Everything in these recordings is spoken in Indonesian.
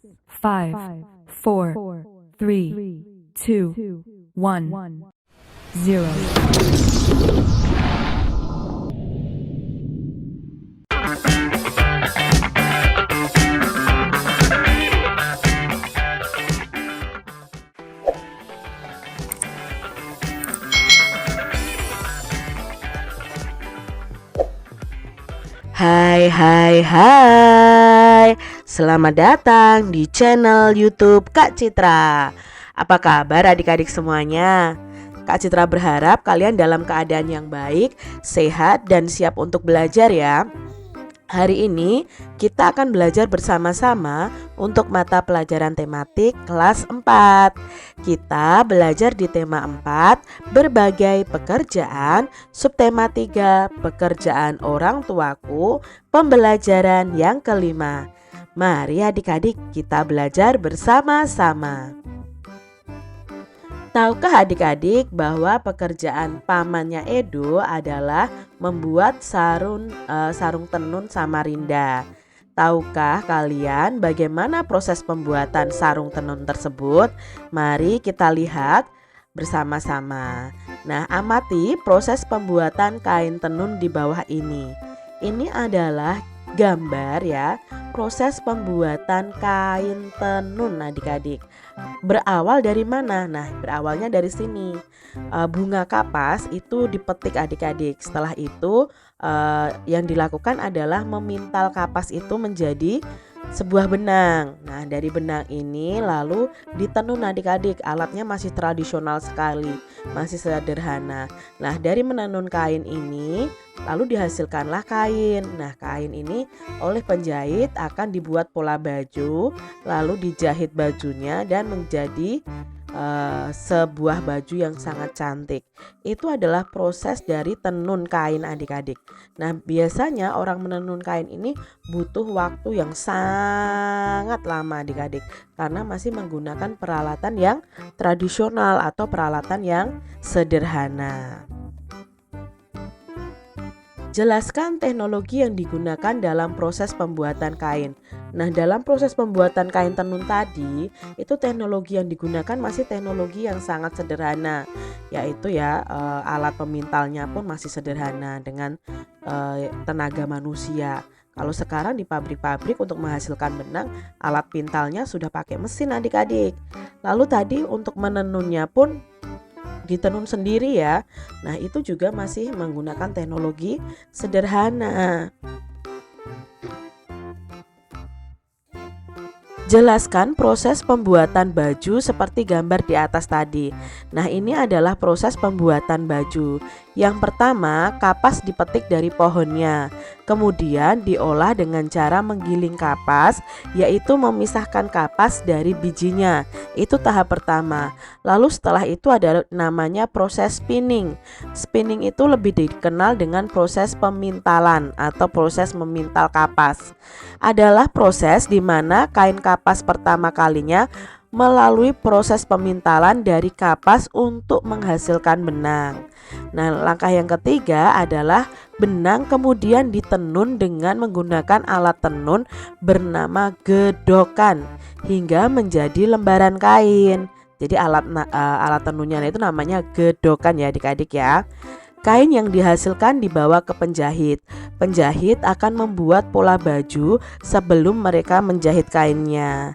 5, 4, 3, 2, 1, 0. Hai hai hai, selamat datang di channel YouTube Kak Citra. Apa kabar adik-adik semuanya? Kak Citra berharap kalian dalam keadaan yang baik, sehat, dan siap untuk belajar ya. Hari ini kita akan belajar bersama-sama untuk mata pelajaran tematik kelas 4. Kita belajar di tema 4, berbagai pekerjaan, subtema 3, pekerjaan orang tuaku, pembelajaran yang kelima. Mari adik-adik kita belajar bersama-sama. Tahukah adik-adik bahwa pekerjaan pamannya Edo adalah membuat sarung tenun Samarinda? Tahukah kalian bagaimana proses pembuatan sarung tenun tersebut? Mari kita lihat bersama-sama. Nah, amati proses pembuatan kain tenun di bawah ini. Ini adalah gambar ya, proses pembuatan kain tenun adik-adik. Berawal dari mana? Nah, berawalnya dari sini. Bunga kapas itu dipetik adik-adik. Setelah itu yang dilakukan adalah memintal kapas itu menjadi sebuah benang. Nah, dari benang ini lalu ditenun adik-adik. Alatnya masih tradisional sekali, masih sederhana. Nah, dari menenun kain ini lalu dihasilkanlah kain. Nah, kain ini oleh penjahit akan dibuat pola baju, lalu dijahit bajunya dan menjadi sebuah baju yang sangat cantik. Itu adalah proses dari tenun kain adik-adik. Nah, biasanya orang menenun kain ini butuh waktu yang sangat lama adik-adik, karena masih menggunakan peralatan yang tradisional atau peralatan yang sederhana. Jelaskan teknologi yang digunakan dalam proses pembuatan kain. Nah, dalam proses pembuatan kain tenun tadi, itu teknologi yang digunakan masih teknologi yang sangat sederhana, yaitu ya alat pemintalnya pun masih sederhana dengan tenaga manusia. Kalau sekarang di pabrik-pabrik untuk menghasilkan benang, alat pintalnya sudah pakai mesin adik-adik. Lalu tadi untuk menenunnya pun ditenun sendiri ya. Nah, itu juga masih menggunakan teknologi sederhana. Jelaskan proses pembuatan baju seperti gambar di atas tadi. Nah, ini adalah proses pembuatan baju. Yang pertama, kapas dipetik dari pohonnya. Kemudian diolah dengan cara menggiling kapas, yaitu memisahkan kapas dari bijinya. Itu tahap pertama. Lalu setelah itu ada namanya proses spinning. Spinning itu lebih dikenal dengan proses pemintalan atau proses memintal kapas. Adalah proses di mana kain kapas pertama kalinya melalui proses pemintalan dari kapas untuk menghasilkan benang. Nah, langkah yang ketiga adalah benang kemudian ditenun dengan menggunakan alat tenun bernama gedokan hingga menjadi lembaran kain. Jadi alat tenunnya itu namanya gedokan ya adik-adik ya. Kain yang dihasilkan dibawa ke penjahit. Penjahit akan membuat pola baju sebelum mereka menjahit kainnya.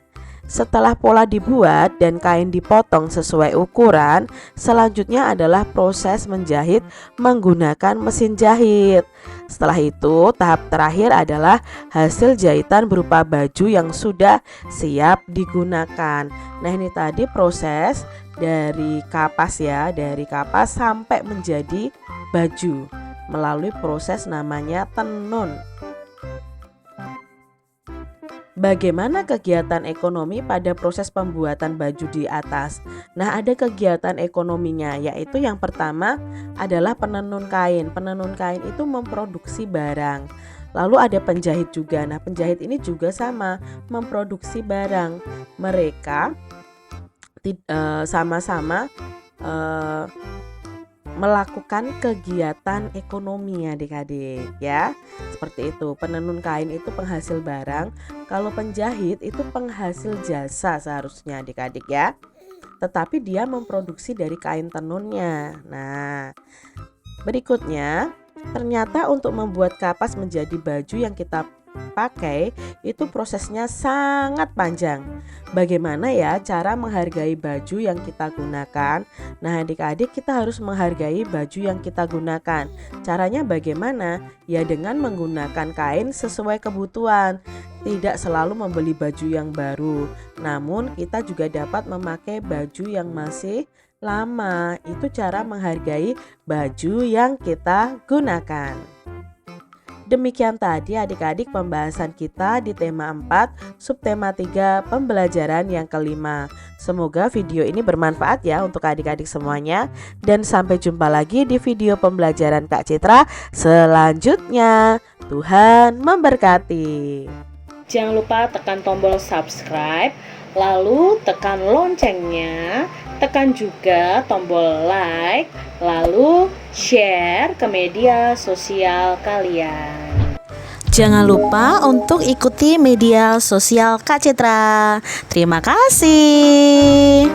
Setelah pola dibuat dan kain dipotong sesuai ukuran, selanjutnya adalah proses menjahit menggunakan mesin jahit. Setelah itu, tahap terakhir adalah hasil jahitan berupa baju yang sudah siap digunakan. Nah, ini tadi proses dari kapas ya, dari kapas sampai menjadi baju melalui proses namanya tenun. Bagaimana kegiatan ekonomi pada proses pembuatan baju di atas? Nah, ada kegiatan ekonominya, yaitu yang pertama adalah penenun kain. Penenun kain itu memproduksi barang. Lalu ada penjahit juga. Nah, penjahit ini juga sama, memproduksi barang. Mereka sama-sama melakukan kegiatan ekonomi adik-adik ya. Seperti itu, penenun kain itu penghasil barang, kalau penjahit itu penghasil jasa seharusnya adik-adik ya. Tetapi dia memproduksi dari kain tenunnya. Nah, berikutnya, ternyata untuk membuat kapas menjadi baju yang kita pakai itu prosesnya sangat panjang. Bagaimana ya cara menghargai baju yang kita gunakan? Nah, adik-adik, kita harus menghargai baju yang kita gunakan. Caranya bagaimana? Ya dengan menggunakan kain sesuai kebutuhan. Tidak selalu membeli baju yang baru, namun kita juga dapat memakai baju yang masih lama. Itu cara menghargai baju yang kita gunakan. Demikian tadi adik-adik pembahasan kita di tema 4, subtema 3, pembelajaran yang kelima. Semoga video ini bermanfaat ya untuk adik-adik semuanya. Dan sampai jumpa lagi di video pembelajaran Kak Citra selanjutnya. Tuhan memberkati. Jangan lupa tekan tombol subscribe, lalu tekan loncengnya, tekan juga tombol like, lalu share ke media sosial kalian. Jangan lupa untuk ikuti media sosial Kak Citra. Terima kasih.